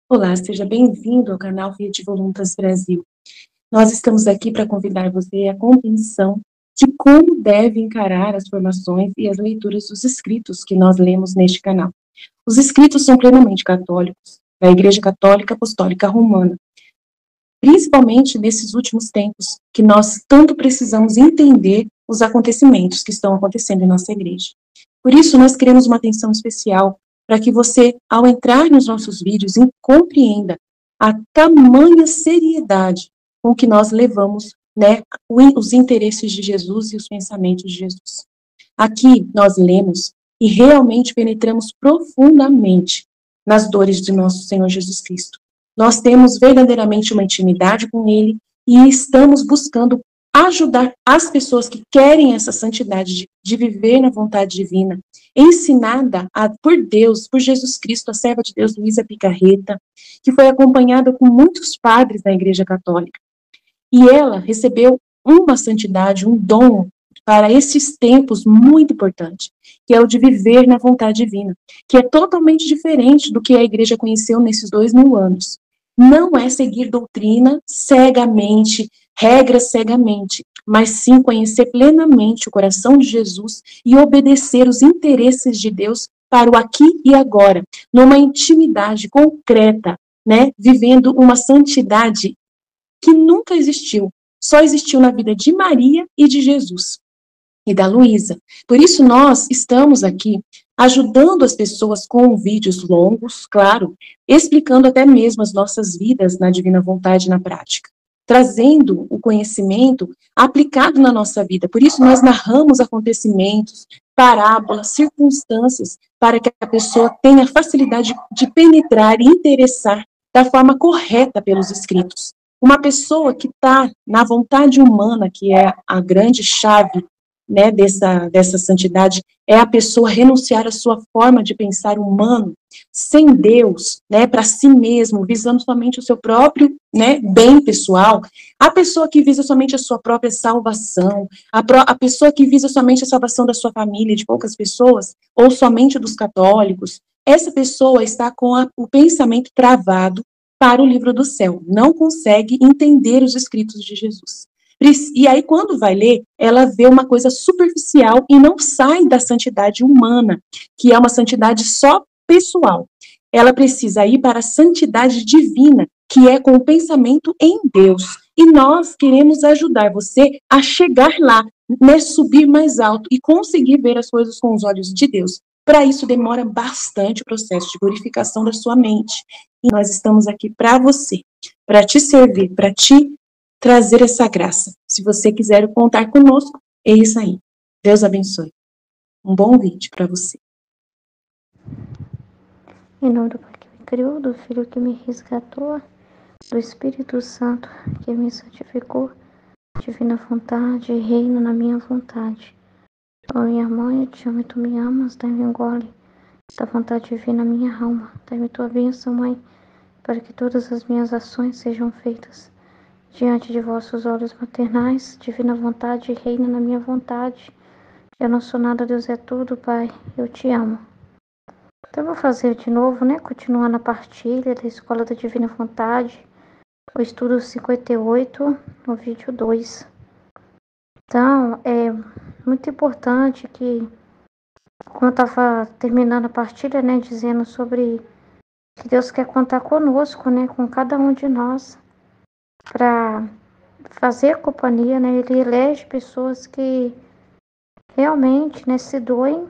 Olá, seja bem-vindo ao canal Rede Voluntas Brasil. Nós estamos aqui para convidar você à compreensão de como deve encarar as formações e as leituras dos escritos que nós lemos neste canal. Os escritos são plenamente católicos, da Igreja Católica Apostólica Romana, principalmente nesses últimos tempos, que nós tanto precisamos entender os acontecimentos que estão acontecendo em nossa igreja. Por isso, nós queremos uma atenção especial para que você, ao entrar nos nossos vídeos, compreenda a tamanha seriedade com que nós levamos, né, os interesses de Jesus e os pensamentos de Jesus. Aqui nós lemos e realmente penetramos profundamente nas dores de nosso Senhor Jesus Cristo. Nós temos verdadeiramente uma intimidade com Ele e estamos buscando ajudar as pessoas que querem essa santidade de viver na vontade divina, ensinada por Deus, por Jesus Cristo, a serva de Deus, Luísa Picarreta, que foi acompanhada com muitos padres da Igreja Católica. E ela recebeu uma santidade, um dom para esses tempos muito importante, que é o de viver na vontade divina, que é totalmente diferente do que a Igreja conheceu nesses 2000 anos. Não é seguir doutrina cegamente, regras cegamente, mas sim conhecer plenamente o coração de Jesus e obedecer os interesses de Deus para o aqui e agora, numa intimidade concreta, né, vivendo uma santidade que nunca existiu, só existiu na vida de Maria e de Jesus e da Luísa. Por isso nós estamos aqui ajudando as pessoas com vídeos longos, claro, explicando até mesmo as nossas vidas na divina vontade na prática, trazendo o conhecimento aplicado na nossa vida. Por isso nós narramos acontecimentos, parábolas, circunstâncias, para que a pessoa tenha facilidade de penetrar e interessar da forma correta pelos escritos. Uma pessoa que está na vontade humana, que é a grande chave, né, dessa santidade, é a pessoa renunciar à sua forma de pensar humano, sem Deus, né, para si mesmo, visando somente o seu próprio, né, bem pessoal. A pessoa que visa somente a sua própria salvação, a pessoa que visa somente a salvação da sua família, de poucas pessoas, ou somente dos católicos, essa pessoa está com o pensamento travado para o livro do céu, não consegue entender os escritos de Jesus. E aí, quando vai ler, ela vê uma coisa superficial e não sai da santidade humana, que é uma santidade só pessoal. Ela precisa ir para a santidade divina, que é com o pensamento em Deus. E nós queremos ajudar você a chegar lá, né, subir mais alto e conseguir ver as coisas com os olhos de Deus. Para isso, demora bastante o processo de purificação da sua mente. E nós estamos aqui para você, para te servir, para te trazer essa graça. Se você quiser contar conosco, é isso aí. Deus abençoe. Um bom vídeo para você. Em nome do Pai que me criou, do Filho que me resgatou, do Espírito Santo que me santificou, divina vontade, reino na minha vontade. Ó minha mãe, eu te amo e tu me amas, dai-me um gole da vontade divina na minha alma. Dai-me tua bênção, Mãe, para que todas as minhas ações sejam feitas diante de vossos olhos maternais. Divina vontade, reina na minha vontade. Eu não sou nada, Deus é tudo, Pai, eu te amo. Então eu vou fazer de novo, né, continuando a partilha da Escola da Divina Vontade, o estudo 58, no vídeo 2. Então, é muito importante que, como eu estava terminando a partilha, né, dizendo sobre que Deus quer contar conosco, né, com cada um de nós, para fazer companhia, né, Ele elege pessoas que realmente, né, se doem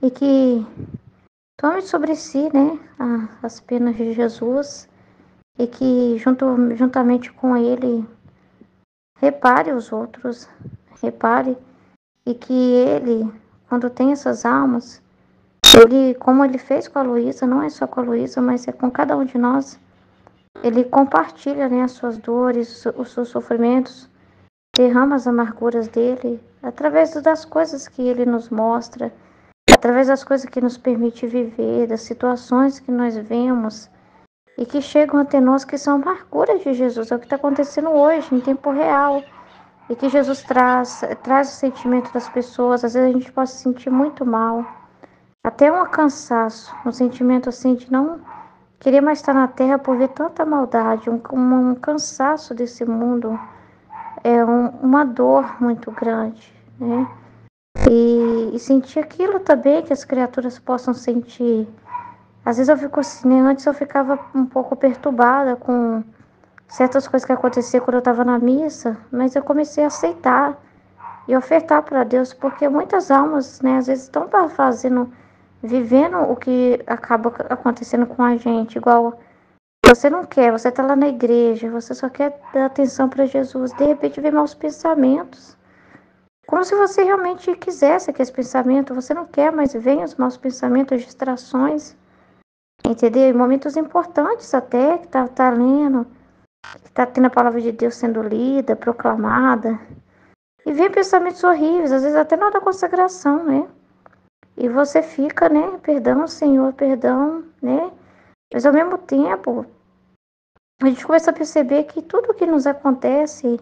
e que tome sobre si, né, as penas de Jesus e que juntamente com ele repare os outros, repare e que ele, quando tem essas almas, ele, como ele fez com a Luísa, não é só com a Luísa, mas é com cada um de nós, ele compartilha, né, as suas dores, os seus sofrimentos, derrama as amarguras dele através das coisas que ele nos mostra, através das coisas que nos permite viver, das situações que nós vemos e que chegam até nós, que são amarguras de Jesus. É o que está acontecendo hoje, em tempo real. E que Jesus traz o sentimento das pessoas. Às vezes a gente pode se sentir muito mal, até um cansaço, um sentimento assim de não queria mais estar na terra por ver tanta maldade, um cansaço desse mundo, uma dor muito grande, né? E sentir aquilo também que as criaturas possam sentir. Às vezes eu fico assim, né? Antes eu ficava um pouco perturbada com certas coisas que aconteciam quando eu estava na missa, mas eu comecei a aceitar e ofertar para Deus, porque muitas almas, né, às vezes estão vivendo o que acaba acontecendo com a gente, igual você não quer, você está lá na igreja, você só quer dar atenção para Jesus, de repente vem maus pensamentos, como se você realmente quisesse aqueles pensamentos, você não quer, mas vem os maus pensamentos, as distrações, entendeu? Em momentos importantes até, que tá lendo, que tá tendo a palavra de Deus sendo lida, proclamada, e vem pensamentos horríveis, às vezes até na hora da consagração, né? E você fica, né? Perdão, Senhor, perdão, né? Mas ao mesmo tempo, a gente começa a perceber que tudo que nos acontece,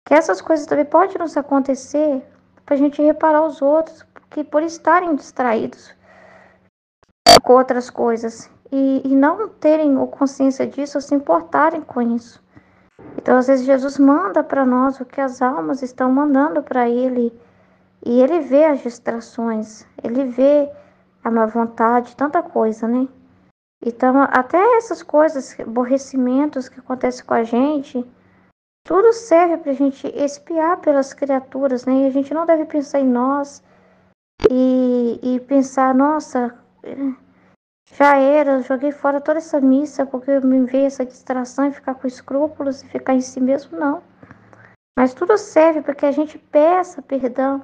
que essas coisas também podem nos acontecer para a gente reparar os outros, que por estarem distraídos com outras coisas e não terem consciência disso ou se importarem com isso. Então, às vezes, Jesus manda para nós o que as almas estão mandando para Ele. E Ele vê as distrações, Ele vê a má vontade, tanta coisa, né? Então, até essas coisas, aborrecimentos que acontecem com a gente, tudo serve para a gente expiar pelas criaturas, né? E a gente não deve pensar em nós e pensar, nossa, já era, joguei fora toda essa missa porque me veio essa distração e ficar com escrúpulos e ficar em si mesmo, não. Mas tudo serve para que a gente peça perdão,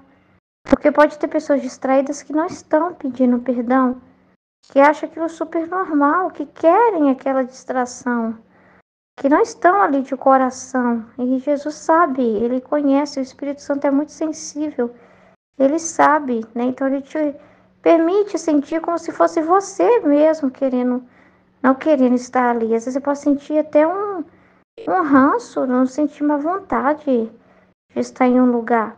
porque pode ter pessoas distraídas que não estão pedindo perdão, que acham aquilo super normal, que querem aquela distração, que não estão ali de coração. E Jesus sabe, Ele conhece, o Espírito Santo é muito sensível, Ele sabe, né? Então Ele te permite sentir como se fosse você mesmo não querendo estar ali. Às vezes você pode sentir até um ranço, não sentir uma vontade de estar em um lugar,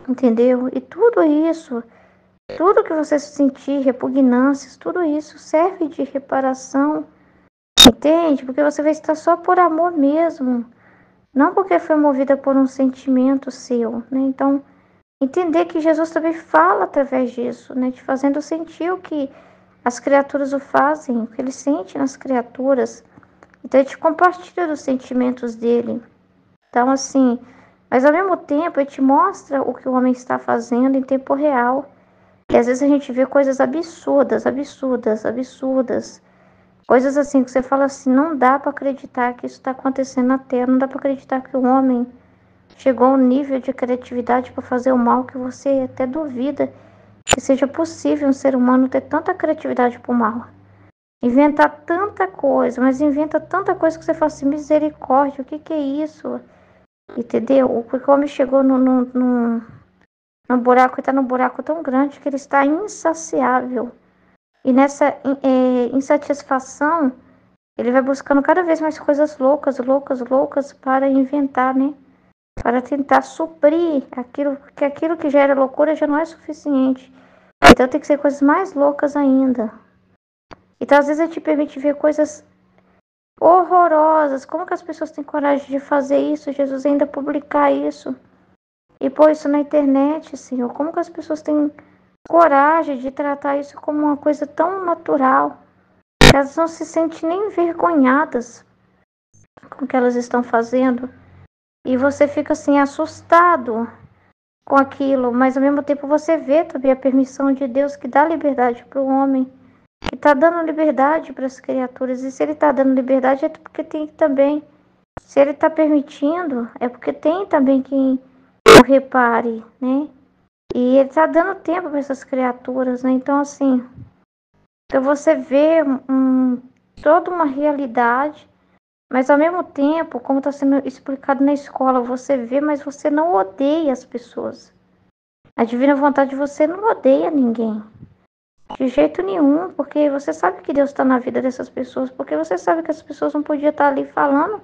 entendeu? E tudo que você sentir, repugnâncias, tudo isso serve de reparação, entende? Porque você vai estar só por amor mesmo, não porque foi movida por um sentimento seu, né? Então, entender que Jesus também fala através disso, né? Te fazendo sentir o que as criaturas o fazem, o que ele sente nas criaturas. Então, ele te compartilha dos sentimentos dele. Então, assim, mas ao mesmo tempo, ele te mostra o que o homem está fazendo em tempo real. E às vezes a gente vê coisas absurdas, absurdas, absurdas. Coisas assim que você fala assim, não dá para acreditar que isso está acontecendo na Terra, não dá para acreditar que o homem chegou a um nível de criatividade para fazer o mal que você até duvida que seja possível um ser humano ter tanta criatividade para o mal. Inventar tanta coisa, mas inventa tanta coisa que você fala assim, misericórdia, o que é isso? Entendeu? Porque o homem chegou num buraco, ele está num buraco tão grande que ele está insaciável. E nessa insatisfação, ele vai buscando cada vez mais coisas loucas, loucas, loucas para inventar, né? Para tentar suprir aquilo que já era loucura já não é suficiente. Então tem que ser coisas mais loucas ainda. Então às vezes ele te permite ver coisas horrorosas. Como que as pessoas têm coragem de fazer isso? Jesus ainda publicar isso e pôr isso na internet, Senhor. Como que as pessoas têm coragem de tratar isso como uma coisa tão natural? Que elas não se sentem nem envergonhadas com o que elas estão fazendo. E você fica assim assustado com aquilo, mas ao mesmo tempo você vê também a permissão de Deus que dá liberdade para o homem, que está dando liberdade para as criaturas. E se ele está dando liberdade é porque tem também, se ele está permitindo, é porque tem também quem o repare, né? E ele está dando tempo para essas criaturas, né? Então assim, então você vê toda uma realidade, mas ao mesmo tempo, como está sendo explicado na escola, você vê, mas você não odeia as pessoas. A divina vontade de você não odeia ninguém. De jeito nenhum, porque você sabe que Deus está na vida dessas pessoas, porque você sabe que as pessoas não podiam estar ali falando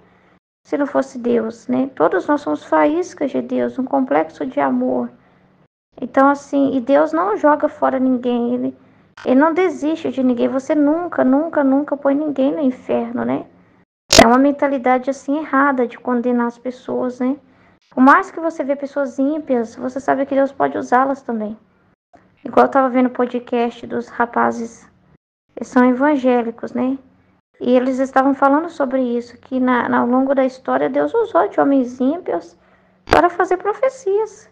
se não fosse Deus, né? Todos nós somos faíscas de Deus, um complexo de amor. Então, assim, e Deus não joga fora ninguém, Ele não desiste de ninguém. Você nunca, nunca, nunca põe ninguém no inferno, né? É uma mentalidade assim errada de condenar as pessoas, né? Por mais que você vê pessoas ímpias, você sabe que Deus pode usá-las também. Igual eu estava vendo o podcast dos rapazes, eles são evangélicos, né? E eles estavam falando sobre isso, que ao longo da história Deus usou de homens ímpios para fazer profecias.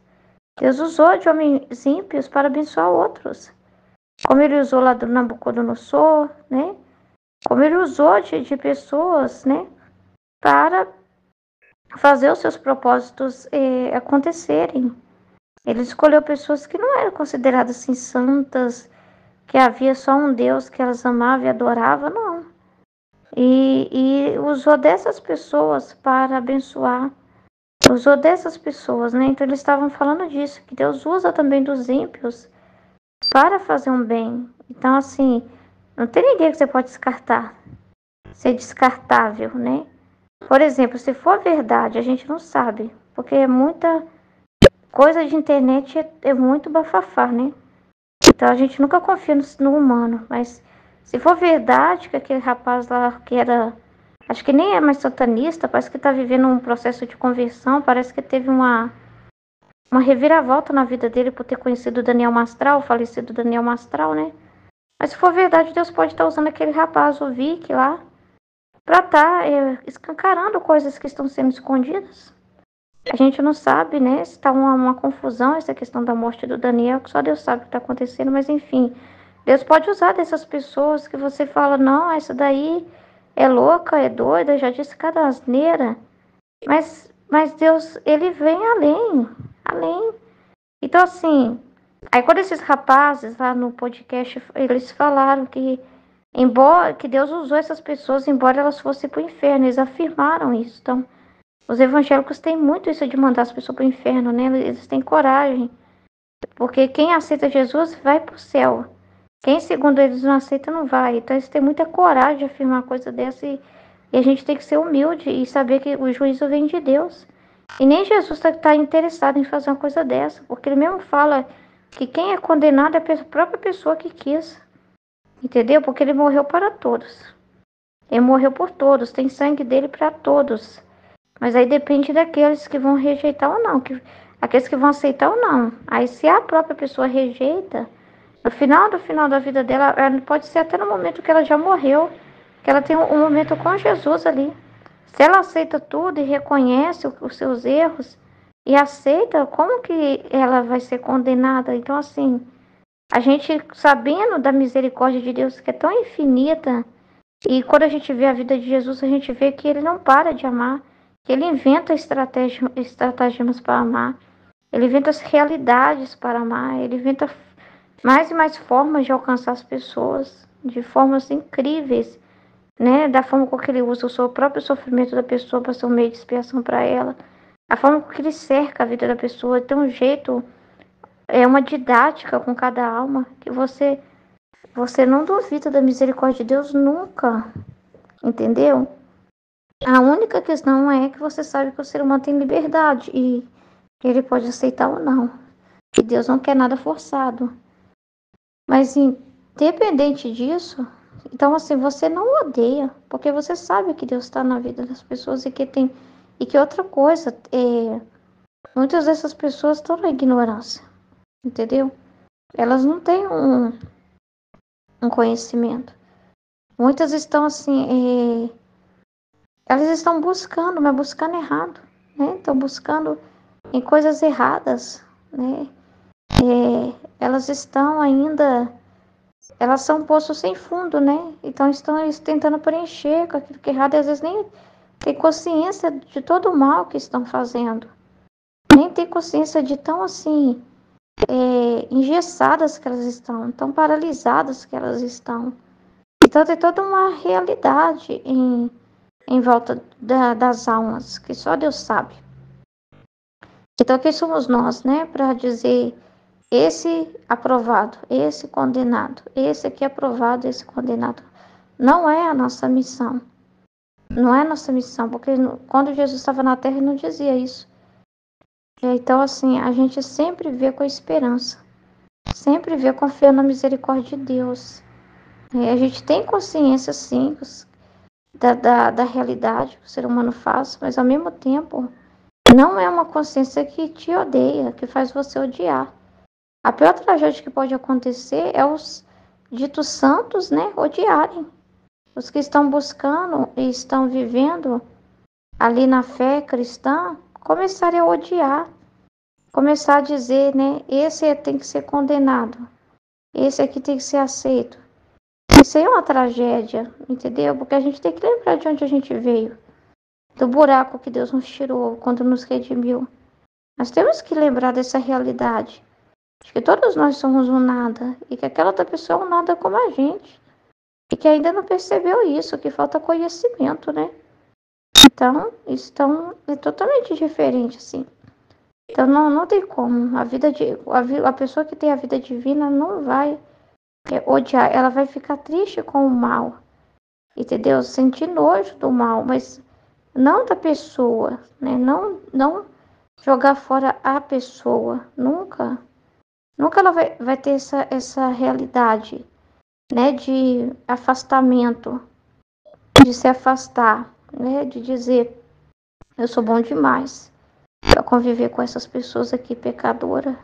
Deus usou de homens ímpios para abençoar outros. Como ele usou lá do Nabucodonosor, né? Como ele usou de pessoas, né? Para fazer os seus propósitos acontecerem. Ele escolheu pessoas que não eram consideradas assim santas, que havia só um Deus que elas amavam e adoravam, não. E usou dessas pessoas para abençoar. Usou dessas pessoas, né? Então eles estavam falando disso, que Deus usa também dos ímpios para fazer um bem. Então, assim, não tem ninguém que você pode descartar. Ser descartável, né? Por exemplo, se for verdade, a gente não sabe. Porque é muita coisa de internet, é muito bafafá, né? Então a gente nunca confia no humano. Mas se for verdade que aquele rapaz lá que era... Acho que nem é mais satanista, parece que está vivendo um processo de conversão, parece que teve uma reviravolta na vida dele por ter conhecido o Daniel Mastral, o falecido Daniel Mastral, né? Mas se for verdade, Deus pode estar usando aquele rapaz, o Vic lá, para estar escancarando coisas que estão sendo escondidas. A gente não sabe, né? Se está uma confusão essa questão da morte do Daniel, que só Deus sabe o que está acontecendo, mas enfim. Deus pode usar dessas pessoas que você fala, não, essa daí é louca, é doida, já disse cada asneira. Mas Deus, ele vem além, além. Então, assim, aí quando esses rapazes lá no podcast, eles falaram embora que Deus usou essas pessoas, embora elas fossem para o inferno, eles afirmaram isso. Então, os evangélicos têm muito isso de mandar as pessoas para o inferno, né? Eles têm coragem, porque quem aceita Jesus vai para o céu. Quem, segundo eles, não aceita, não vai. Então, eles têm muita coragem de afirmar uma coisa dessa e a gente tem que ser humilde e saber que o juízo vem de Deus. E nem Jesus está interessado em fazer uma coisa dessa, porque ele mesmo fala que quem é condenado é a própria pessoa que quis. Entendeu? Porque ele morreu para todos. Ele morreu por todos, tem sangue dele para todos. Mas aí depende daqueles que vão rejeitar ou não, aqueles que vão aceitar ou não. Aí se a própria pessoa rejeita, no final do final da vida dela, pode ser até no momento que ela já morreu, que ela tem um momento com Jesus ali. Se ela aceita tudo e reconhece os seus erros e aceita, como que ela vai ser condenada? Então, assim, a gente sabendo da misericórdia de Deus que é tão infinita, e quando a gente vê a vida de Jesus, a gente vê que ele não para de amar, que ele inventa estratagemas para amar, ele inventa as realidades para amar, ele inventa mais e mais formas de alcançar as pessoas, de formas incríveis, né? Da forma com que ele usa o seu próprio sofrimento da pessoa para ser um meio de expiação para ela, a forma com que ele cerca a vida da pessoa, tem um jeito, é uma didática com cada alma, que você não duvida da misericórdia de Deus nunca, entendeu? A única questão é que você sabe que o ser humano tem liberdade e ele pode aceitar ou não. E Deus não quer nada forçado. Mas independente disso, então assim, você não odeia, porque você sabe que Deus está na vida das pessoas e que outra coisa, muitas dessas pessoas estão na ignorância, entendeu? Elas não têm um conhecimento. Muitas estão assim, elas estão buscando, mas buscando errado, né? Estão buscando em coisas erradas, né? Elas estão ainda, elas são um poço sem fundo, né? Então estão tentando preencher com aquilo que é errado e às vezes nem tem consciência de todo o mal que estão fazendo. Nem tem consciência de tão assim, engessadas que elas estão, tão paralisadas que elas estão. Então tem toda uma realidade em volta das almas, que só Deus sabe. Então quem somos nós, né, para dizer esse aprovado, esse condenado, esse aqui aprovado, esse condenado. Não é a nossa missão. Não é a nossa missão, porque quando Jesus estava na terra ele não dizia isso. Então assim, a gente sempre vê com esperança. sempre ver confiando na misericórdia de Deus. A gente tem consciência, sim, da realidade que o ser humano faz, mas ao mesmo tempo não é uma consciência que te odeia, que faz você odiar. A pior tragédia que pode acontecer é os ditos santos, né, odiarem. Os que estão buscando e estão vivendo ali na fé cristã, começarem a odiar, começar a dizer, né, esse tem que ser condenado, esse aqui tem que ser aceito. Isso aí é uma tragédia, entendeu? Porque a gente tem que lembrar de onde a gente veio, do buraco que Deus nos tirou quando nos redimiu. Nós temos que lembrar dessa realidade, de que todos nós somos um nada, e que aquela outra pessoa é um nada como a gente, e que ainda não percebeu isso, que falta conhecimento, né? Então, isso é totalmente diferente, assim. Então, não tem como. A pessoa que tem a vida divina não vai odiar, ela vai ficar triste com o mal, entendeu? Sentir nojo do mal, mas não da pessoa, né? Não jogar fora a pessoa, nunca. Nunca ela vai ter essa realidade, né? De afastamento, de se afastar, né? De dizer, eu sou bom demais para conviver com essas pessoas aqui pecadoras.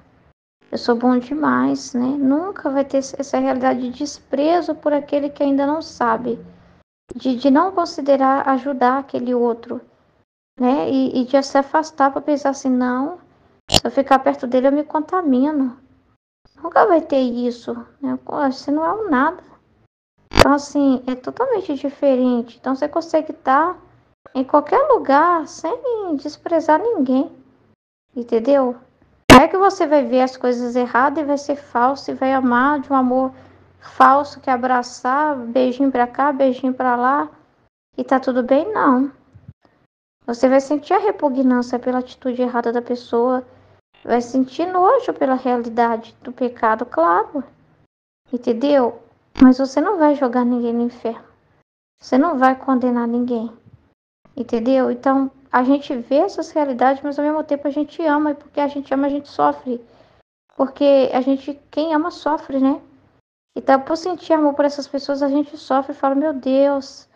Eu sou bom demais, né? Nunca vai ter essa realidade de desprezo por aquele que ainda não sabe, de não considerar ajudar aquele outro, né? E de se afastar para pensar assim, não, se eu ficar perto dele eu me contamino. Nunca vai ter isso, né? Você não é um nada. Então, assim, é totalmente diferente. Então, você consegue estar em qualquer lugar sem desprezar ninguém, entendeu? Não é que você vai ver as coisas erradas e vai ser falso e vai amar de um amor falso, que é abraçar, beijinho pra cá, beijinho pra lá e tá tudo bem, não. Você vai sentir a repugnância pela atitude errada da pessoa, vai sentir nojo pela realidade do pecado, claro, entendeu? Mas você não vai jogar ninguém no inferno, você não vai condenar ninguém, entendeu? Então, a gente vê essas realidades, mas ao mesmo tempo a gente ama, e porque a gente ama, a gente sofre. Porque quem ama sofre, né? Então, por sentir amor por essas pessoas, a gente sofre e fala, meu Deus,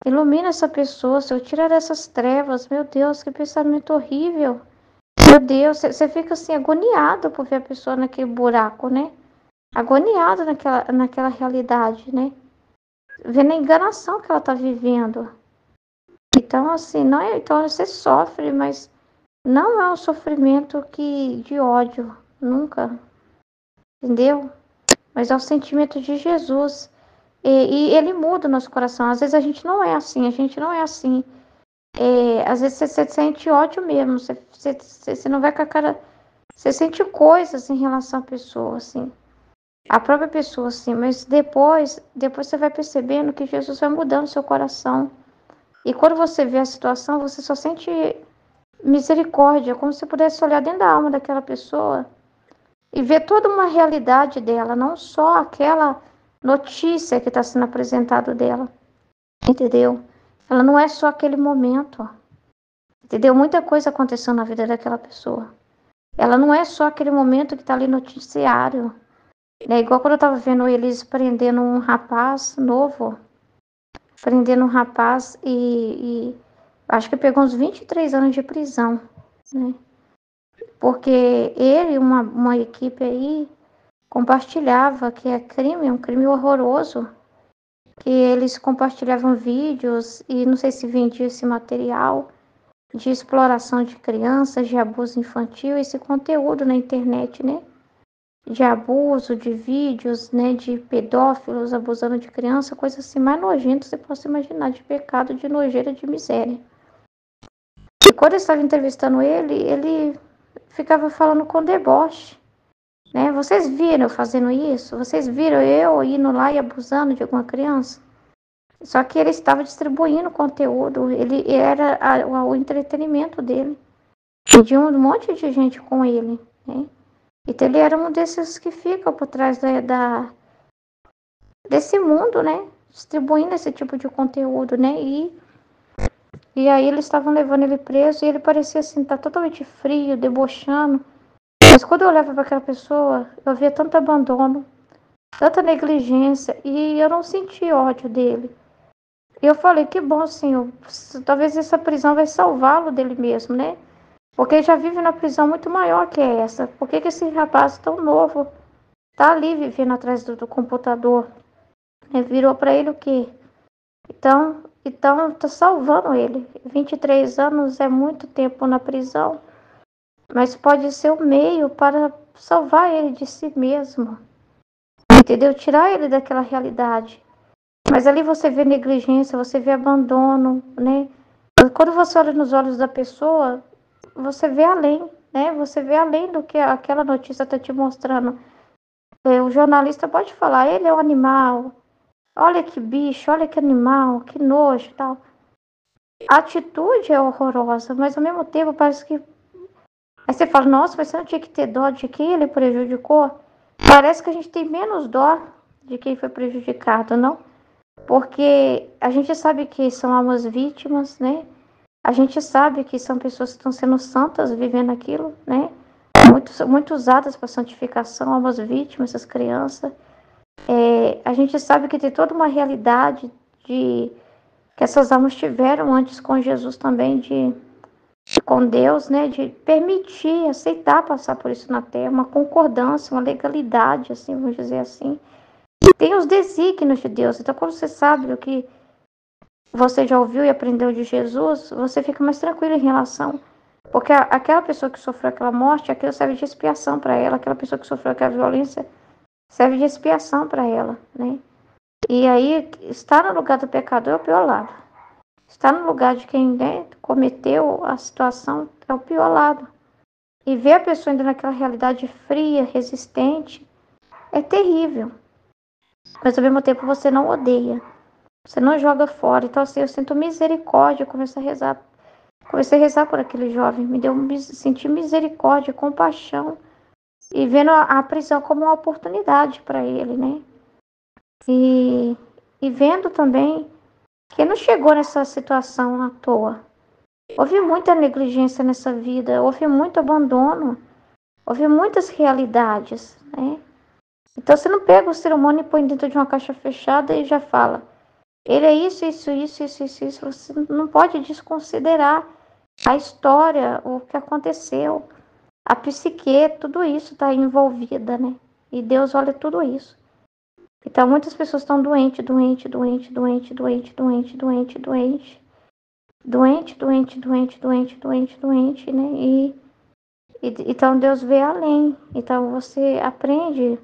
ilumina essa pessoa, Senhor, tira dessas trevas, meu Deus, que pensamento horrível. Meu Deus, você fica assim, agoniado por ver a pessoa naquele buraco, né? Agoniado naquela realidade, né? Vendo a enganação que ela tá vivendo. Então, assim, não é, então você sofre, mas não é um sofrimento de ódio, nunca, entendeu? Mas é o sentimento de Jesus. E ele muda o nosso coração. Às vezes a gente não é assim, a gente não é assim. Às vezes você sente ódio mesmo, você não vai com a cara. Você sente coisas em relação à pessoa, assim. A própria pessoa, assim. Mas depois você vai percebendo que Jesus vai mudando o seu coração. E quando você vê a situação, você só sente misericórdia, como se pudesse olhar dentro da alma daquela pessoa e ver toda uma realidade dela, não só aquela notícia que está sendo apresentado dela, entendeu? Ela não é só aquele momento, entendeu? Muita coisa aconteceu na vida daquela pessoa. Ela não é só aquele momento que está ali no noticiário, né? Igual quando eu estava vendo eles prendendo um rapaz novo, e acho que pegou uns 23 anos de prisão, né? Porque ele e uma equipe aí compartilhava que é crime, um crime horroroso, que eles compartilhavam vídeos e não sei se vendia esse material de exploração de crianças, de abuso infantil, esse conteúdo na internet, né? De abuso, de vídeos, né? De pedófilos abusando de criança, coisa assim mais nojenta você possa imaginar, de pecado, de nojeira, de miséria. E quando eu estava entrevistando ele ficava falando com deboche, né? Vocês viram eu fazendo isso? Vocês viram eu indo lá e abusando de alguma criança? Só que ele estava distribuindo conteúdo, ele era o entretenimento dele. E de um monte de gente com ele, né? Então ele era um desses que ficam por trás desse mundo, né? Distribuindo esse tipo de conteúdo, né? E aí eles estavam levando ele preso e ele parecia assim, tá totalmente frio, debochando. Mas quando eu olhava para aquela pessoa, eu via tanto abandono, tanta negligência, e eu não senti ódio dele. E eu falei, que bom, Senhor, talvez essa prisão vai salvá-lo dele mesmo, né? Porque ele já vive numa prisão muito maior que essa. Por que esse rapaz tão novo tá ali vivendo atrás do computador? Virou para ele o quê? Então tá salvando ele. 23 anos é muito tempo na prisão, mas pode ser o meio para salvar ele de si mesmo, entendeu? Tirar ele daquela realidade. Mas ali você vê negligência, você vê abandono, né? Quando você olha nos olhos da pessoa, você vê além, né? Você vê além do que aquela notícia está te mostrando. O jornalista pode falar, ele é um animal, olha que bicho, olha que animal, que nojo e tal. A atitude é horrorosa, mas ao mesmo tempo parece que... Aí você fala, nossa, mas você não tinha que ter dó de quem ele prejudicou? Parece que a gente tem menos dó de quem foi prejudicado, não? Porque a gente sabe que são almas vítimas, né? A gente sabe que são pessoas que estão sendo santas vivendo aquilo, né? Muito usadas para santificação, almas vítimas, essas crianças. A gente sabe que tem toda uma realidade de que essas almas tiveram antes com Jesus também, com Deus, né? De permitir, aceitar passar por isso na Terra, uma concordância, uma legalidade, assim, vamos dizer assim. Tem os desígnios de Deus. Então, quando você sabe o que você já ouviu e aprendeu de Jesus, você fica mais tranquilo em relação. Porque aquela pessoa que sofreu aquela morte, aquilo serve de expiação para ela. Aquela pessoa que sofreu aquela violência serve de expiação para ela, né? E aí, estar no lugar do pecador é o pior lado. Estar no lugar de quem, né, cometeu a situação é o pior lado. E ver a pessoa ainda naquela realidade fria, resistente, é terrível. Mas ao mesmo tempo você não odeia. Você não joga fora. Então, assim, eu sinto misericórdia. Eu comecei a rezar. Comecei a rezar por aquele jovem. Senti misericórdia, compaixão. E vendo a prisão como uma oportunidade para ele, né? E vendo também que não chegou nessa situação à toa. Houve muita negligência nessa vida. Houve muito abandono. Houve muitas realidades, né? Então, você não pega o ser humano e põe dentro de uma caixa fechada e já fala... Ele é isso, isso, isso, isso, isso, isso. Você não pode desconsiderar a história, o que aconteceu, a psique, tudo isso está envolvida, né? E Deus olha tudo isso. Então, muitas pessoas estão doentes, doente, doente, doente, doente, doente, doente, doente, doente, doente, doente, doente, doente, doente, né? Então, Deus vê além. Então, você aprende.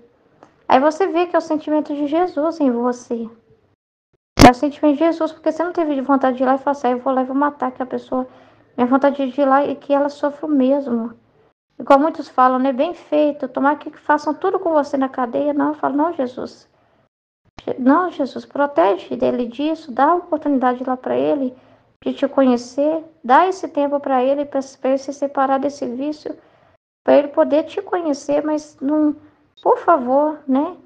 Aí você vê que é o sentimento de Jesus em você. É o sentimento de Jesus, porque você não teve vontade de ir lá e falar assim, eu vou lá e vou matar aquela pessoa. Minha vontade de ir lá e que ela sofra o mesmo. Igual muitos falam, né? Bem feito, tomar que façam tudo com você na cadeia. Não, eu falo, não, Jesus. Não, Jesus, protege dele disso, dá a oportunidade lá para ele de te conhecer, dá esse tempo para ele ele se separar desse vício, para ele poder te conhecer, mas não, por favor, né?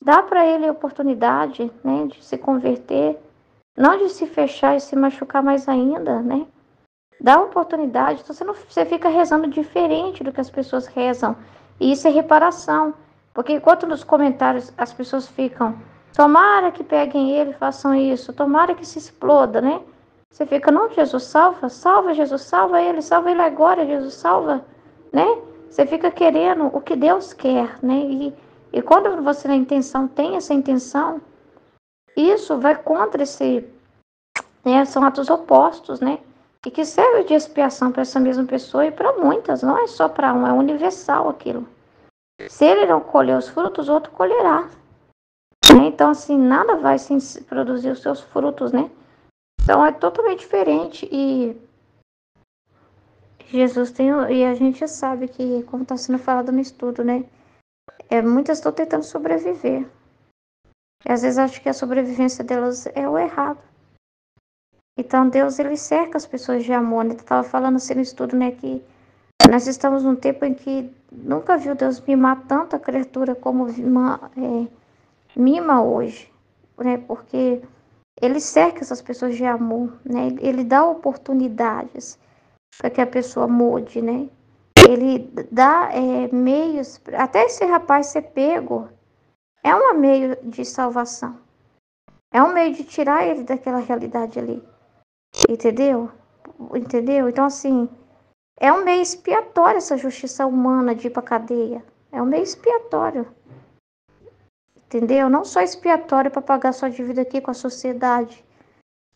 Dá para ele a oportunidade, né, de se converter, não de se fechar e se machucar mais ainda, né? Dá oportunidade. Então você fica rezando diferente do que as pessoas rezam. E isso é reparação. Porque enquanto nos comentários as pessoas ficam, tomara que peguem ele e façam isso, tomara que se exploda, né? Você fica, não, Jesus, salva, salva, Jesus, salva ele agora, Jesus, salva, né? Você fica querendo o que Deus quer, né? E quando você na intenção tem essa intenção, isso vai contra esse, né? São atos opostos, né? E que serve de expiação para essa mesma pessoa e para muitas, não é só para um, é universal aquilo. Se ele não colher os frutos, o outro colherá. Né? Então, assim, nada vai sem produzir os seus frutos, né? Então, é totalmente diferente. E Jesus tem, e a gente sabe que, como está sendo falado no estudo, né? Muitas estão tentando sobreviver. E às vezes acho que a sobrevivência delas é o errado. Então, Deus, ele cerca as pessoas de amor. Ele estava falando assim no estudo, né? Que nós estamos num tempo em que nunca viu Deus mimar tanto a criatura como mima hoje, né? Porque ele cerca essas pessoas de amor, né? Ele dá oportunidades para que a pessoa mude, né? ele dá meios, até esse rapaz ser pego, é um meio de salvação. É um meio de tirar ele daquela realidade ali. Entendeu? Entendeu? Então, assim, é um meio expiatório essa justiça humana de ir pra cadeia. É um meio expiatório. Entendeu? Não só expiatório para pagar sua dívida aqui com a sociedade,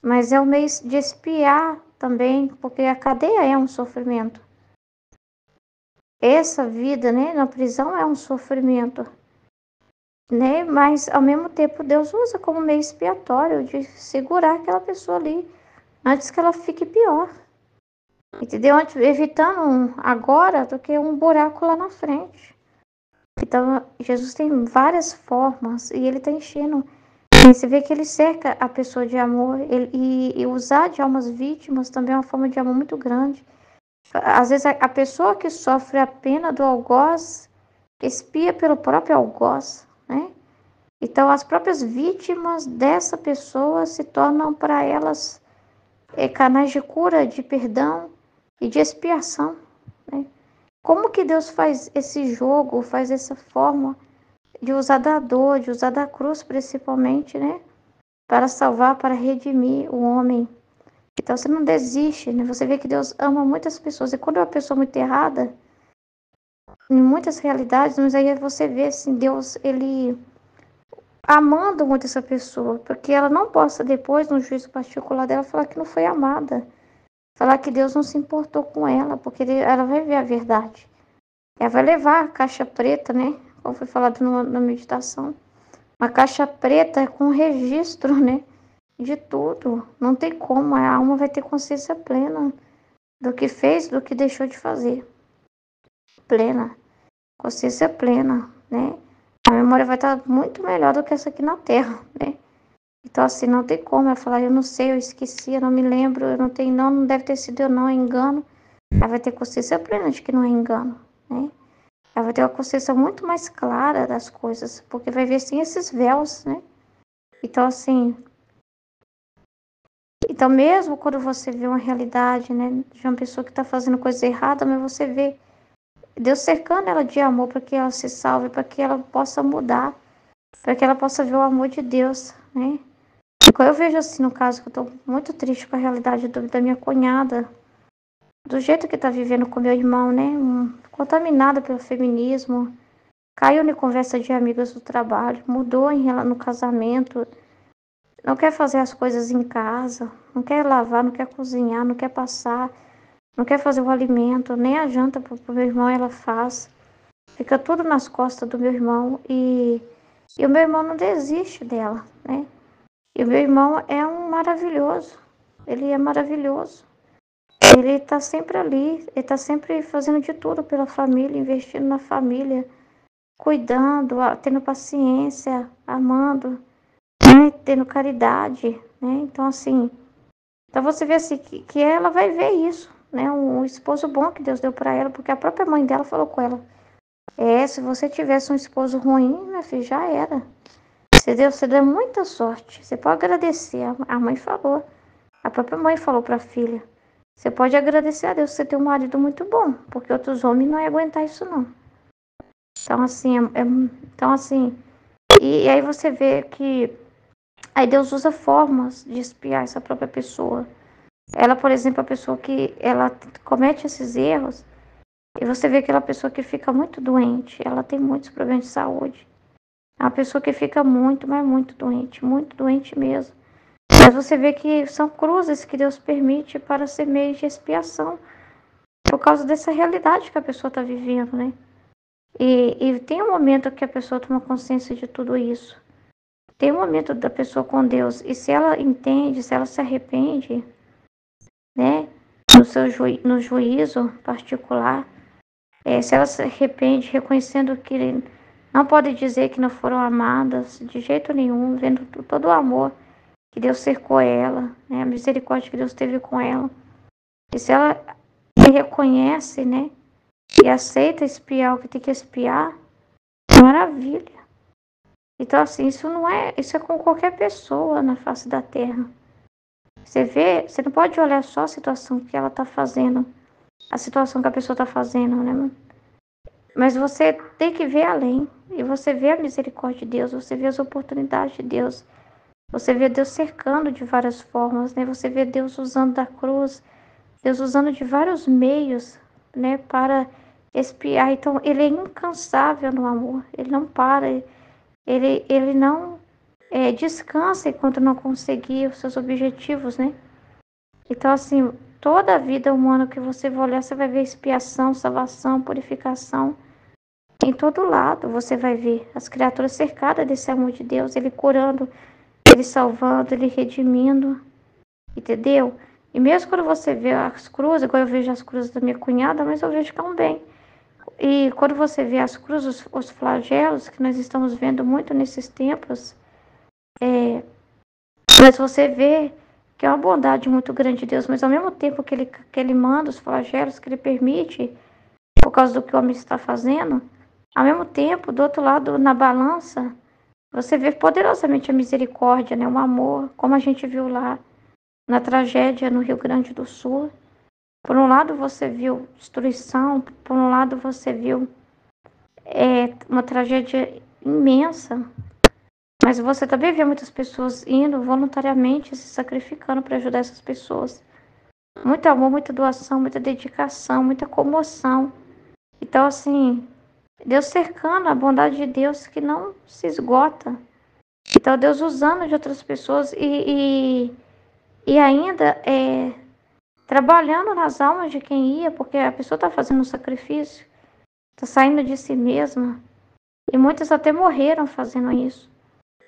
mas é um meio de expiar também, porque a cadeia é um sofrimento. Essa vida, né, na prisão é um sofrimento, né? Mas ao mesmo tempo Deus usa como meio expiatório de segurar aquela pessoa ali antes que ela fique pior. Entendeu? Evitando agora do que um buraco lá na frente. Então, Jesus tem várias formas e ele está enchendo. E você vê que ele cerca a pessoa de amor e usar de almas vítimas também é uma forma de amor muito grande. Às vezes, a pessoa que sofre a pena do algoz expia pelo próprio algoz, né? Então, as próprias vítimas dessa pessoa se tornam para elas canais de cura, de perdão e de expiação, né? Como que Deus faz esse jogo, faz essa forma de usar da dor, de usar da cruz principalmente, né? Para salvar, para redimir o homem. Então você não desiste, né? Você vê que Deus ama muitas pessoas. E quando é uma pessoa muito errada, em muitas realidades, mas aí você vê assim, Deus, ele amando muito essa pessoa, porque ela não possa depois, no juízo particular dela, falar que não foi amada. Falar que Deus não se importou com ela, porque ela vai ver a verdade. Ela vai levar a caixa preta, né? Como foi falado na meditação. Uma caixa preta com registro, né? De tudo. Não tem como. A alma vai ter consciência plena do que fez, do que deixou de fazer. Plena. Consciência plena, né? A memória vai estar muito melhor do que essa aqui na Terra, né? Então, assim, não tem como ela falar, eu não sei, eu esqueci, eu não me lembro, eu não tenho, não deve ter sido eu, não, é engano. Ela vai ter consciência plena de que não é engano, né? Ela vai ter uma consciência muito mais clara das coisas, porque vai ver, sim, esses véus, né? Então, assim, então mesmo quando você vê uma realidade, né, de uma pessoa que está fazendo coisa errada, mas você vê Deus cercando ela de amor para que ela se salve, para que ela possa mudar, para que ela possa ver o amor de Deus, né? E quando eu vejo assim, no caso, que eu estou muito triste com a realidade da minha cunhada, do jeito que está vivendo com meu irmão, né? Contaminada pelo feminismo, caiu em conversa de amigas do trabalho, mudou no casamento, não quer fazer as coisas em casa, não quer lavar, não quer cozinhar, não quer passar, não quer fazer o alimento, nem a janta pro meu irmão ela faz. Fica tudo nas costas do meu irmão e o meu irmão não desiste dela, né? E o meu irmão é um maravilhoso, ele é maravilhoso. Ele tá sempre ali, ele tá sempre fazendo de tudo pela família, investindo na família, cuidando, tendo paciência, amando, né? Tendo caridade, né? Então, assim, então você vê assim que ela vai ver isso, né? Um esposo bom que Deus deu para ela, porque a própria mãe dela falou com ela: se você tivesse um esposo ruim, minha filha, já era. Você deu muita sorte. Você pode agradecer. A mãe falou. A própria mãe falou para a filha: você pode agradecer a Deus que você tem um marido muito bom, porque outros homens não iam aguentar isso não. Então assim, então assim, e aí você vê que aí Deus usa formas de espiar essa própria pessoa. Ela, por exemplo, a pessoa que ela comete esses erros, e você vê aquela pessoa que fica muito doente, ela tem muitos problemas de saúde. É uma pessoa que fica muito, mas muito doente mesmo. Mas você vê que são cruzes que Deus permite para ser meio de expiação, por causa dessa realidade que a pessoa está vivendo, né? E tem um momento que a pessoa toma consciência de tudo isso. Tem um momento da pessoa com Deus, e se ela entende, se ela se arrepende, né? No juízo particular, se ela se arrepende, reconhecendo que não pode dizer que não foram amadas de jeito nenhum, vendo todo o amor que Deus cercou ela, né? A misericórdia que Deus teve com ela. E se ela reconhece, né? E aceita espiar o que tem que espiar, maravilha. Então, assim, isso é com qualquer pessoa na face da terra. Você vê, você não pode olhar só a situação que ela está fazendo. a situação que a pessoa está fazendo, né? Mas você tem que ver além. E você vê a misericórdia de Deus, você vê as oportunidades de Deus. Você vê Deus cercando de várias formas, né? Você vê Deus usando da cruz, Deus usando de vários meios, né? Para expiar. Então, ele é incansável no amor. Ele não para. Ele não descansa enquanto não conseguir os seus objetivos, né? Então, assim, toda a vida humana que você vai olhar, você vai ver expiação, salvação, purificação. Em todo lado você vai ver as criaturas cercadas desse amor de Deus, ele curando, ele salvando, ele redimindo, entendeu? E mesmo quando você vê as cruzes, igual eu vejo as cruzes da minha cunhada, mas eu vejo tão bem. E quando você vê as cruzes, os flagelos, que nós estamos vendo muito nesses tempos, mas você vê que é uma bondade muito grande de Deus, mas ao mesmo tempo que ele manda os flagelos, que ele permite, por causa do que o homem está fazendo, ao mesmo tempo, do outro lado, na balança, você vê poderosamente a misericórdia, né? O amor, como a gente viu lá na tragédia no Rio Grande do Sul. Por um lado, você viu destruição, por um lado, você viu uma tragédia imensa, mas você também vê muitas pessoas indo voluntariamente, se sacrificando para ajudar essas pessoas. Muito amor, muita doação, muita dedicação, muita comoção. Então, assim, Deus cercando a bondade de Deus que não se esgota. Então, Deus usando de outras pessoas e ainda trabalhando nas almas de quem ia, porque a pessoa está fazendo um sacrifício, está saindo de si mesma. E muitas até morreram fazendo isso.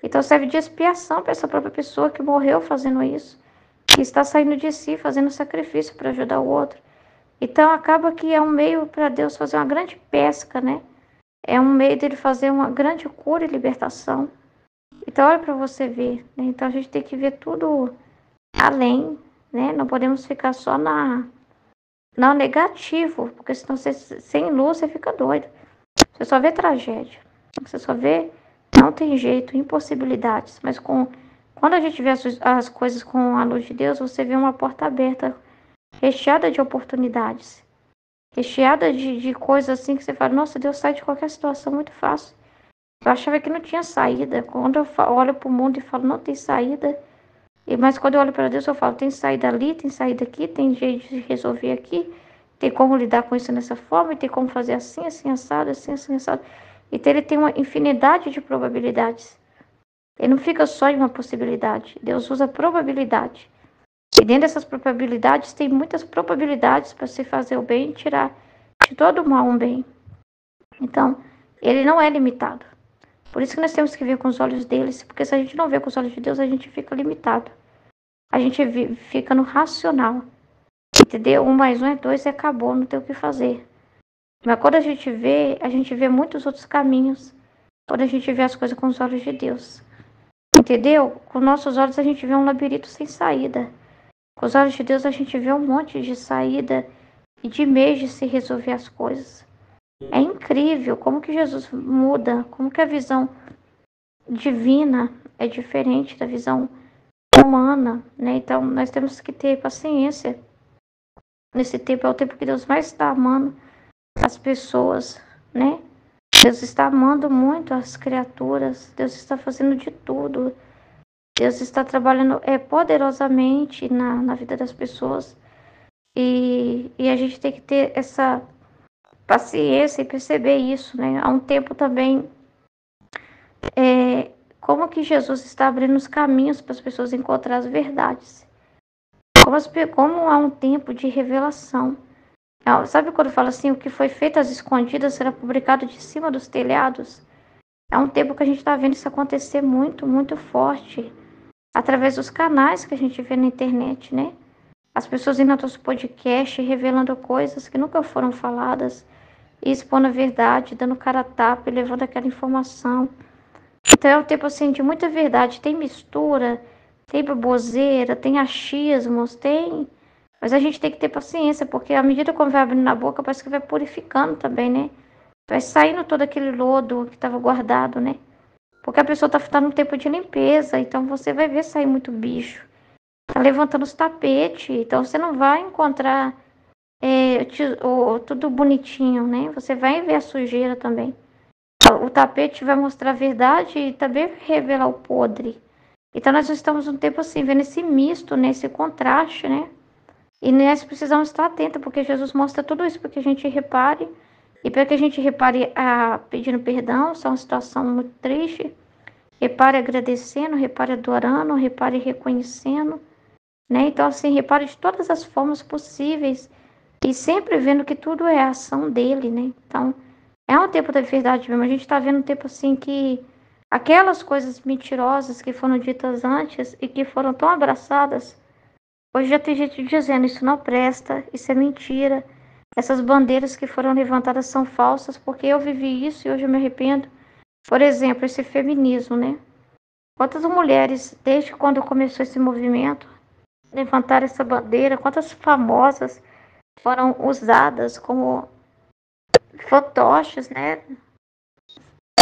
Então, serve de expiação para essa própria pessoa que morreu fazendo isso, que está saindo de si, fazendo sacrifício para ajudar o outro. Então, acaba que é um meio para Deus fazer uma grande pesca, né? É um meio dele fazer uma grande cura e libertação. Então, olha para você ver, né? Então, a gente tem que ver tudo além, né? Não podemos ficar só no negativo, porque senão você, sem luz você fica doido. Você só vê tragédia. Você só vê, não tem jeito, impossibilidades. Mas quando a gente vê as coisas com a luz de Deus, você vê uma porta aberta, recheada de oportunidades. Recheada de coisas assim que você fala, nossa, Deus sai de qualquer situação muito fácil. Eu achava que não tinha saída. Quando eu olho para o mundo e falo, não tem saída. Mas quando eu olho para Deus, eu falo, tem saída ali, tem saída aqui, tem jeito de resolver aqui, tem como lidar com isso nessa forma, e tem como fazer assim, assim, assado, assim, assim, assado. Então ele tem uma infinidade de probabilidades. Ele não fica só em uma possibilidade. Deus usa probabilidade. E dentro dessas probabilidades, tem muitas probabilidades para se fazer o bem e tirar de todo o mal um bem. Então, ele não é limitado. Por isso que nós temos que ver com os olhos deles, porque se a gente não vê com os olhos de Deus, a gente fica limitado. A gente fica no racional, entendeu? 1 mais 1 é 2 e acabou, não tem o que fazer. Mas quando a gente vê muitos outros caminhos. Quando a gente vê as coisas com os olhos de Deus, entendeu? Com nossos olhos a gente vê um labirinto sem saída. Com os olhos de Deus a gente vê um monte de saída e de meios de se resolver as coisas. É incrível como que Jesus muda, como que a visão divina é diferente da visão humana, né? Então, nós temos que ter paciência. Nesse tempo é o tempo que Deus mais está amando as pessoas, né? Deus está amando muito as criaturas. Deus está fazendo de tudo. Deus está trabalhando poderosamente na vida das pessoas. E a gente tem que ter essa paciência e perceber isso, né? Há um tempo também, como que Jesus está abrindo os caminhos para as pessoas encontrar as verdades. Como há um tempo de revelação. Sabe quando fala assim, o que foi feito às escondidas será publicado de cima dos telhados? É um tempo que a gente está vendo isso acontecer muito, muito forte. Através dos canais que a gente vê na internet, né? As pessoas indo ao nosso podcast, revelando coisas que nunca foram faladas, e expondo a verdade, dando cara a tapa e levando aquela informação. Então é um tempo assim de muita verdade. Tem mistura, tem baboseira, tem achismos, tem... Mas a gente tem que ter paciência, porque à medida que vai abrindo na boca, parece que vai purificando também, né? Vai saindo todo aquele lodo que estava guardado, né? Porque a pessoa tá num tempo de limpeza, então você vai ver sair muito bicho. Tá levantando os tapetes, então você não vai encontrar tudo bonitinho, né? Você vai ver a sujeira também. O tapete vai mostrar a verdade e também vai revelar o podre. Então nós estamos um tempo assim, vendo esse misto, né? Esse contraste, né? E nós precisamos estar atentos, porque Jesus mostra tudo isso para que a gente repare. E para que a gente repare pedindo perdão, isso é uma situação muito triste. Repare agradecendo, repare adorando, repare reconhecendo, né? Então, assim, repare de todas as formas possíveis e sempre vendo que tudo é a ação dele, né? Então, é um tempo da verdade mesmo. A gente está vendo um tempo assim que aquelas coisas mentirosas que foram ditas antes e que foram tão abraçadas, hoje já tem gente dizendo isso não presta, isso é mentira. Essas bandeiras que foram levantadas são falsas, porque eu vivi isso e hoje eu me arrependo. Por exemplo, esse feminismo, né? Quantas mulheres, desde quando começou esse movimento, levantaram essa bandeira, quantas famosas foram usadas como fantoches, né,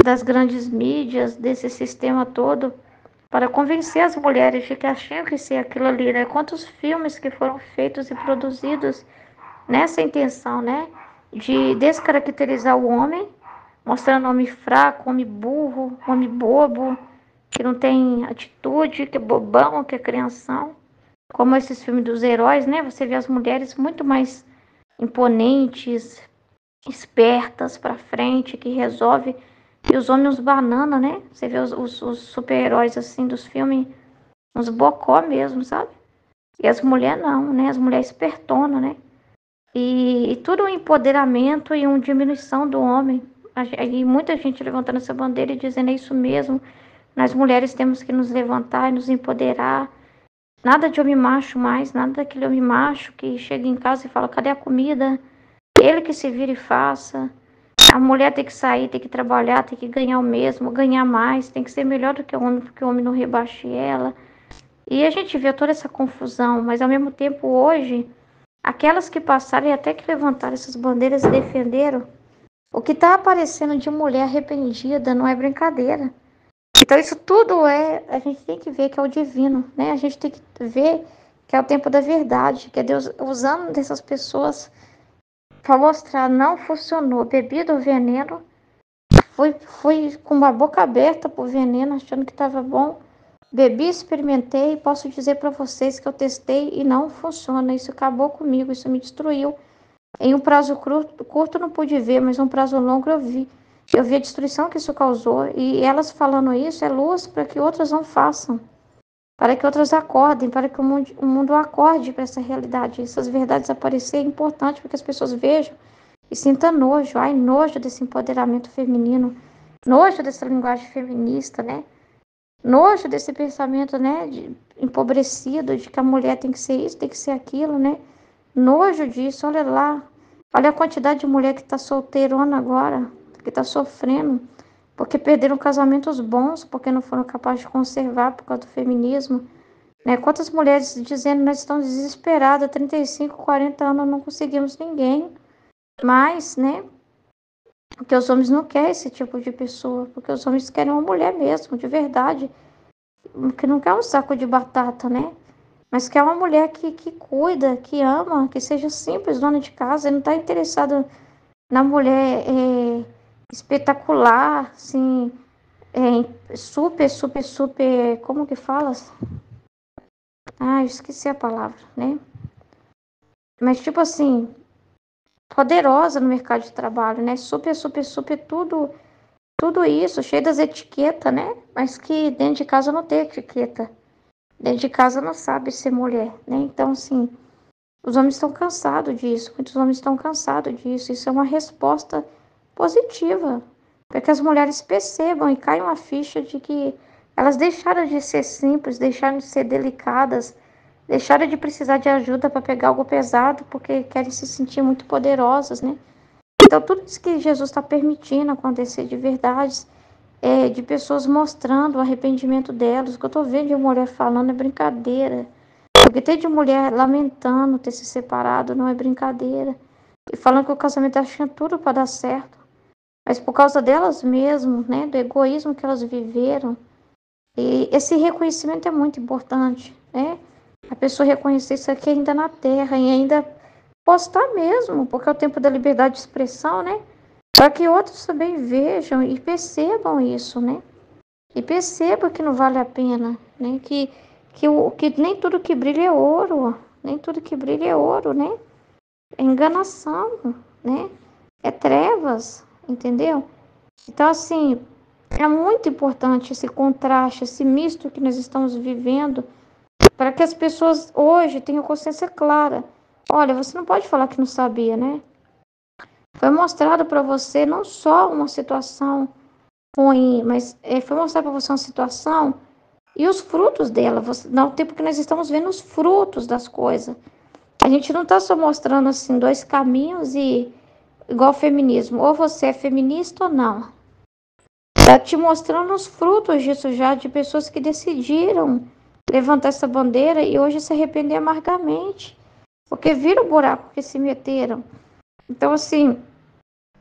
das grandes mídias, desse sistema todo, para convencer as mulheres de que acham que ser aquilo ali, né? Quantos filmes que foram feitos e produzidos nessa intenção, né, de descaracterizar o homem, mostrando o homem fraco, o homem burro, o homem bobo, que não tem atitude, que é bobão, que é crianção. Como esses filmes dos heróis, né? Você vê as mulheres muito mais imponentes, espertas pra frente, que resolve. E os homens uns banana, né? Você vê os super-heróis assim dos filmes, uns bocó mesmo, sabe? E as mulheres não, né? As mulheres espertonas, né? E tudo um empoderamento e uma diminuição do homem. E muita gente levantando essa bandeira e dizendo é isso mesmo. Nós mulheres temos que nos levantar e nos empoderar. Nada de homem macho mais, nada daquele homem macho que chega em casa e fala, cadê a comida? Ele que se vira e faça. A mulher tem que sair, tem que trabalhar, tem que ganhar o mesmo, ganhar mais, tem que ser melhor do que o homem, porque o homem não rebaixe ela. E a gente vê toda essa confusão, mas ao mesmo tempo hoje, aquelas que passaram e até que levantaram essas bandeiras e defenderam, o que está aparecendo de mulher arrependida não é brincadeira. Então isso tudo a gente tem que ver que é o divino, né? A gente tem que ver que é o tempo da verdade, que é Deus usando dessas pessoas para mostrar, não funcionou, bebi do veneno, fui com uma boca aberta pro veneno, achando que estava bom, bebi, experimentei, e posso dizer para vocês que eu testei e não funciona, isso acabou comigo, isso me destruiu. Em um prazo curto não pude ver, mas um prazo longo eu vi. Eu vi a destruição que isso causou e elas falando isso é luz para que outras não façam, para que outras acordem, para que o mundo acorde para essa realidade. Essas verdades aparecer é importante para que as pessoas vejam e sintam nojo, ai, nojo desse empoderamento feminino, nojo dessa linguagem feminista, né? Nojo desse pensamento, né, empobrecido, de que a mulher tem que ser isso, tem que ser aquilo, né? Nojo disso, olha lá. Olha a quantidade de mulher que está solteirona agora, que está sofrendo, porque perderam casamentos bons, porque não foram capazes de conservar por causa do feminismo. Né? Quantas mulheres dizendo nós estamos desesperadas, 35, 40 anos, não conseguimos ninguém. Mas, né? Porque os homens não querem esse tipo de pessoa, porque os homens querem uma mulher mesmo, de verdade, que não quer um saco de batata, né? Mas quer uma mulher que cuida, que ama, que seja simples, dona de casa, e não está interessado na mulher espetacular, assim, super, super, super, como que fala? Ah, eu esqueci a palavra, né? Mas tipo assim, poderosa no mercado de trabalho, né? Super, super, super, tudo isso, cheio das etiquetas, né? Mas que dentro de casa não tem etiqueta. Dentro de casa não sabe ser mulher, né? Então, assim, os homens estão cansados disso, muitos homens estão cansados disso. Isso é uma resposta positiva, para que as mulheres percebam e caiam a ficha de que elas deixaram de ser simples, deixaram de ser delicadas, deixaram de precisar de ajuda para pegar algo pesado, porque querem se sentir muito poderosas, né? Então, tudo isso que Jesus está permitindo acontecer de verdades, de pessoas mostrando o arrependimento delas. O que eu estou vendo de mulher falando é brincadeira. O que tem de mulher lamentando ter se separado não é brincadeira. E falando que o casamento tinha tudo para dar certo. Mas por causa delas mesmas, né, do egoísmo que elas viveram. E esse reconhecimento é muito importante, né? A pessoa reconhecer isso aqui ainda na terra e ainda postar mesmo, porque é o tempo da liberdade de expressão, né? Para que outros também vejam e percebam isso, né? E percebam que não vale a pena, né? Que nem tudo que brilha é ouro, nem tudo que brilha é ouro, né? É enganação, né? É trevas, entendeu? Então, assim, é muito importante esse contraste, esse misto que nós estamos vivendo, para que as pessoas hoje tenham consciência clara. Olha, você não pode falar que não sabia, né? Foi mostrado para você não só uma situação ruim, mas foi mostrado para você uma situação e os frutos dela. No tempo que nós estamos vendo os frutos das coisas. A gente não está só mostrando assim dois caminhos e igual feminismo, ou você é feminista ou não. Está te mostrando os frutos disso já, de pessoas que decidiram levantar essa bandeira e hoje se arrepender amargamente, porque viram o buraco que se meteram. Então, assim,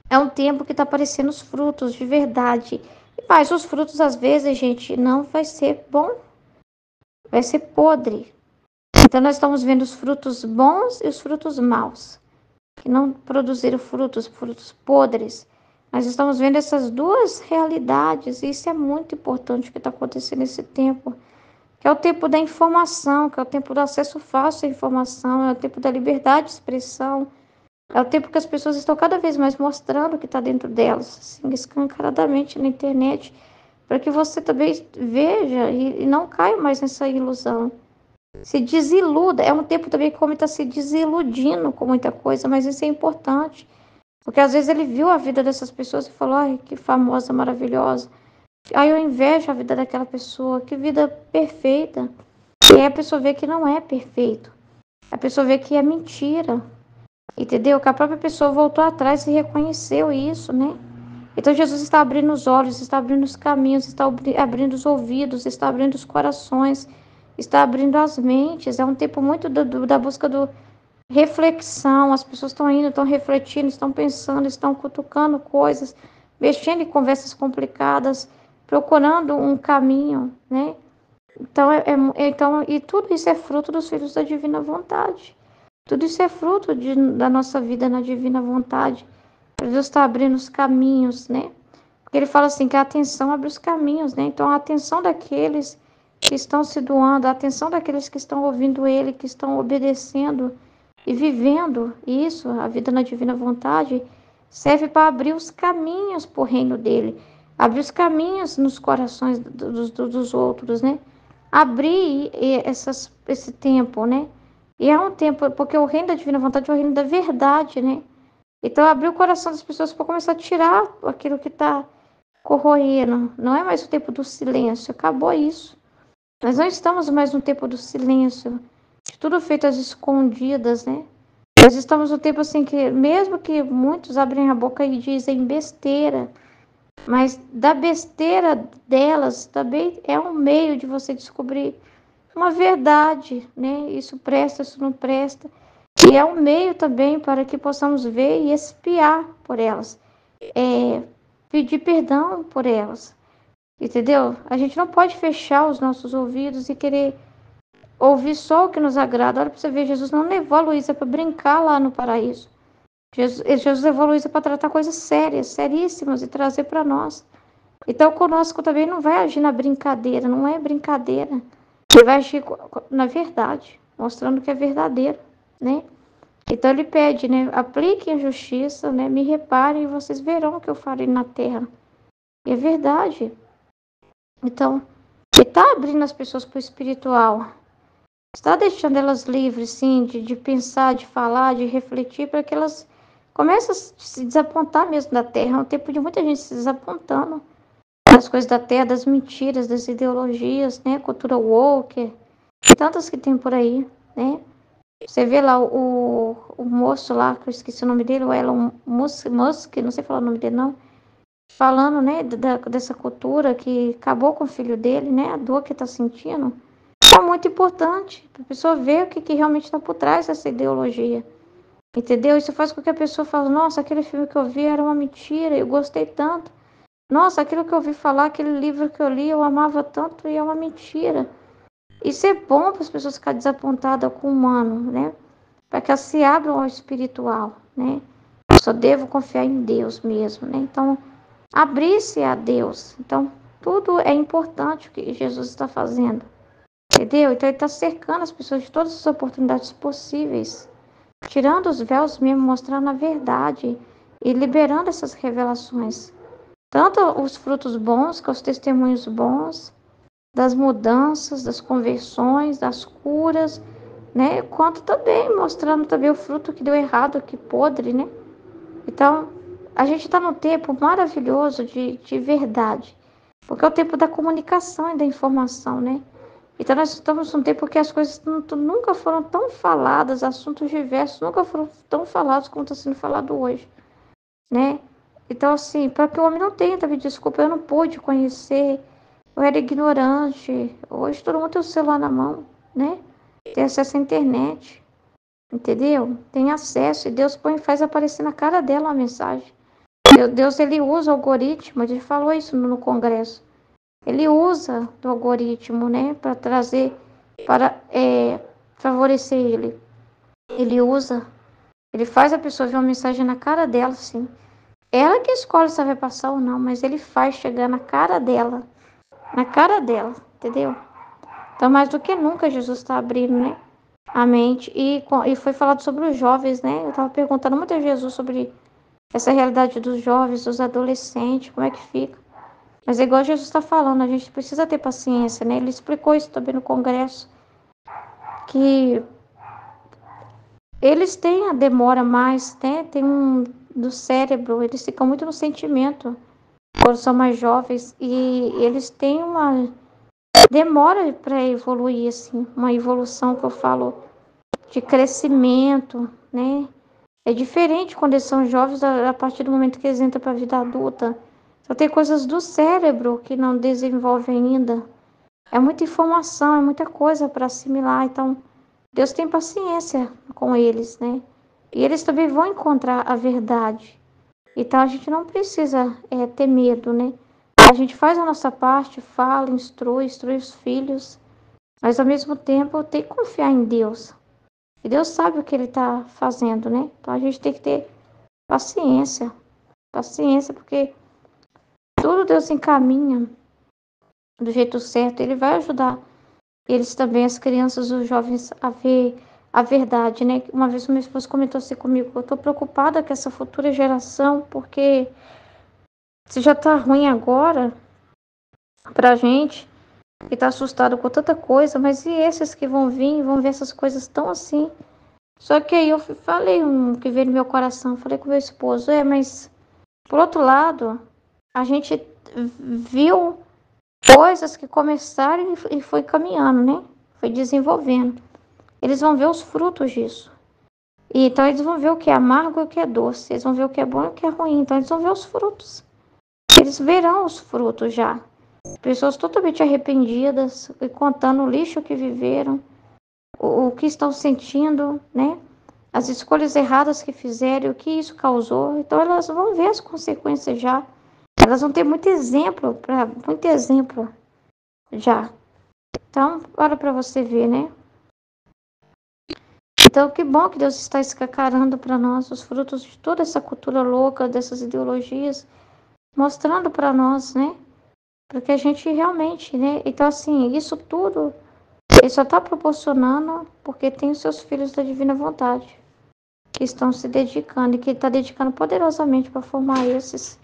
é um tempo que está aparecendo os frutos de verdade. Mas os frutos, às vezes, gente, não vai ser bom, vai ser podre. Então, nós estamos vendo os frutos bons e os frutos maus, que não produziram frutos, frutos podres. Nós estamos vendo essas duas realidades, e isso é muito importante o que está acontecendo nesse tempo, que é o tempo da informação, que é o tempo do acesso fácil à informação, é o tempo da liberdade de expressão, é o tempo que as pessoas estão cada vez mais mostrando o que está dentro delas, assim, escancaradamente na internet, para que você também veja e não caia mais nessa ilusão. Se desiluda. É um tempo também que o homem está se desiludindo com muita coisa, mas isso é importante. Porque às vezes ele viu a vida dessas pessoas e falou, ai, que famosa, maravilhosa. Aí eu invejo a vida daquela pessoa, que vida perfeita. E aí a pessoa vê que não é perfeito. A pessoa vê que é mentira. Entendeu? Que a própria pessoa voltou atrás e reconheceu isso, né? Então Jesus está abrindo os olhos, está abrindo os caminhos, está abrindo os ouvidos, está abrindo os corações, está abrindo as mentes. É um tempo muito da busca do reflexão. As pessoas estão indo, estão refletindo, estão pensando, estão cutucando coisas, mexendo em conversas complicadas, procurando um caminho, né? Então, então, e tudo isso é fruto dos filhos da divina vontade. Tudo isso é fruto da nossa vida na divina vontade. Deus está abrindo os caminhos, né? Porque ele fala assim que a atenção abre os caminhos, né? Então, a atenção daqueles que estão se doando, a atenção daqueles que estão ouvindo ele, que estão obedecendo e vivendo isso, a vida na divina vontade, serve para abrir os caminhos para o reino dele, abrir os caminhos nos corações dos outros, né? Abrir esse tempo, né? E é um tempo, porque o reino da divina vontade é o reino da verdade, né? Então, abrir o coração das pessoas para começar a tirar aquilo que está corroendo. Não é mais o tempo do silêncio, acabou isso. Nós não estamos mais no tempo do silêncio, de tudo feito às escondidas, né? Nós estamos no tempo assim que, mesmo que muitos abrem a boca e dizem besteira, mas da besteira delas também é um meio de você descobrir uma verdade, né? Isso presta, isso não presta. E é um meio também para que possamos ver e espiar por elas. Pedir perdão por elas. Entendeu? A gente não pode fechar os nossos ouvidos e querer ouvir só o que nos agrada. Olha para você ver, Jesus não levou a Luísa para brincar lá no paraíso. Jesus levou a Luísa para tratar coisas sérias, seríssimas e trazer para nós. Então, conosco também não vai agir na brincadeira, não é brincadeira. Ele vai agir na verdade, mostrando que é verdadeiro, né? Então ele pede, né? Apliquem a justiça, né? Me reparem e vocês verão o que eu farei na terra. E é verdade. Então, ele está abrindo as pessoas para o espiritual. Está deixando elas livres, sim, de pensar, de falar, de refletir, para que elas comecem a se desapontar mesmo da terra. É um tempo de muita gente se desapontando das coisas da terra, das mentiras, das ideologias, né? Cultura woke, tantas que tem por aí, né? Você vê lá o moço lá, que eu esqueci o nome dele, o Elon Musk, não sei falar o nome dele não, falando, né, dessa cultura que acabou com o filho dele, né, a dor que está sentindo. É muito importante para a pessoa ver o que realmente está por trás dessa ideologia, entendeu? Isso faz com que a pessoa fale, nossa, aquele filme que eu vi era uma mentira, eu gostei tanto. Nossa, aquilo que eu ouvi falar, aquele livro que eu li, eu amava tanto e é uma mentira. Isso é bom para as pessoas ficarem desapontadas com o humano, né? para que elas se abram ao espiritual, né? Só devo confiar em Deus mesmo, né? Então, abrir-se a Deus. Então, tudo é importante o que Jesus está fazendo, entendeu? Então, ele está cercando as pessoas de todas as oportunidades possíveis, tirando os véus mesmo, mostrando a verdade e liberando essas revelações. Tanto os frutos bons, que os testemunhos bons, das mudanças, das conversões, das curas, né? Quanto também mostrando também o fruto que deu errado, que podre, né? Então, a gente está num tempo maravilhoso de verdade, porque é o tempo da comunicação e da informação, né? Então, nós estamos num tempo que as coisas nunca foram tão faladas, assuntos diversos nunca foram tão falados como está sendo falado hoje, né? Então, assim, para que o homem não tenha, me desculpa, eu não pude conhecer, eu era ignorante. Hoje todo mundo tem o celular na mão, né? Tem acesso à internet, entendeu? Tem acesso e Deus faz aparecer na cara dela uma mensagem. Deus, ele usa o algoritmo, ele falou isso no congresso. Ele usa do algoritmo, né, para trazer, para favorecer ele. Ele usa, ele faz a pessoa ver uma mensagem na cara dela, sim. Ela que escolhe se vai passar ou não, mas ele faz chegar na cara dela, entendeu? Então, mais do que nunca, Jesus está abrindo, né, a mente. E foi falado sobre os jovens, né? Eu estava perguntando muito a Jesus sobre essa realidade dos jovens, dos adolescentes, como é que fica. Mas é igual Jesus está falando, a gente precisa ter paciência, né? Ele explicou isso também no congresso, que eles têm a demora mais, né? Tem do cérebro, eles ficam muito no sentimento quando são mais jovens e eles têm uma demora para evoluir, assim, uma evolução que eu falo de crescimento, né? É diferente quando eles são jovens a partir do momento que eles entram para a vida adulta. Então tem coisas do cérebro que não desenvolve ainda. É muita informação, é muita coisa para assimilar. Então Deus tem paciência com eles, né? E eles também vão encontrar a verdade. Então a gente não precisa ter medo, né? A gente faz a nossa parte, fala, instrui os filhos, mas ao mesmo tempo tem que confiar em Deus. E Deus sabe o que Ele está fazendo, né? Então a gente tem que ter paciência, paciência, porque tudo Deus encaminha do jeito certo. Ele vai ajudar eles também, as crianças, os jovens, a ver a verdade, né? Uma vez o meu esposo comentou assim comigo: eu estou preocupada com essa futura geração, porque se já está ruim agora pra gente, e tá assustado com tanta coisa, mas e esses que vão vir, vão ver essas coisas tão assim? Só que aí eu falei que veio no meu coração, falei com meu esposo, mas por outro lado, a gente viu coisas que começaram e foi caminhando, né? Foi desenvolvendo. Eles vão ver os frutos disso. E então eles vão ver o que é amargo e o que é doce. Eles vão ver o que é bom e o que é ruim. Então eles vão ver os frutos. Eles verão os frutos já. Pessoas totalmente arrependidas e contando o lixo que viveram, o que estão sentindo, né? As escolhas erradas que fizeram, o que isso causou. Então elas vão ver as consequências já. Elas vão ter muito exemplo já. Então, olha para você ver, né? Então, que bom que Deus está escancarando para nós os frutos de toda essa cultura louca, dessas ideologias, mostrando para nós, né? Porque a gente realmente, né? Então, assim, isso tudo, ele só está proporcionando porque tem os seus filhos da divina vontade, que estão se dedicando e que está dedicando poderosamente para formar esses,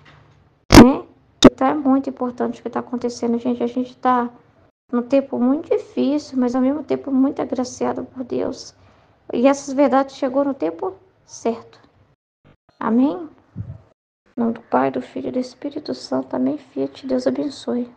né? Então, é muito importante o que está acontecendo, gente. A gente está num tempo muito difícil, mas ao mesmo tempo muito agraciado por Deus. E essas verdades chegou no tempo certo. Amém? Em nome do Pai, do Filho e do Espírito Santo. Amém. Fiat. Deus abençoe.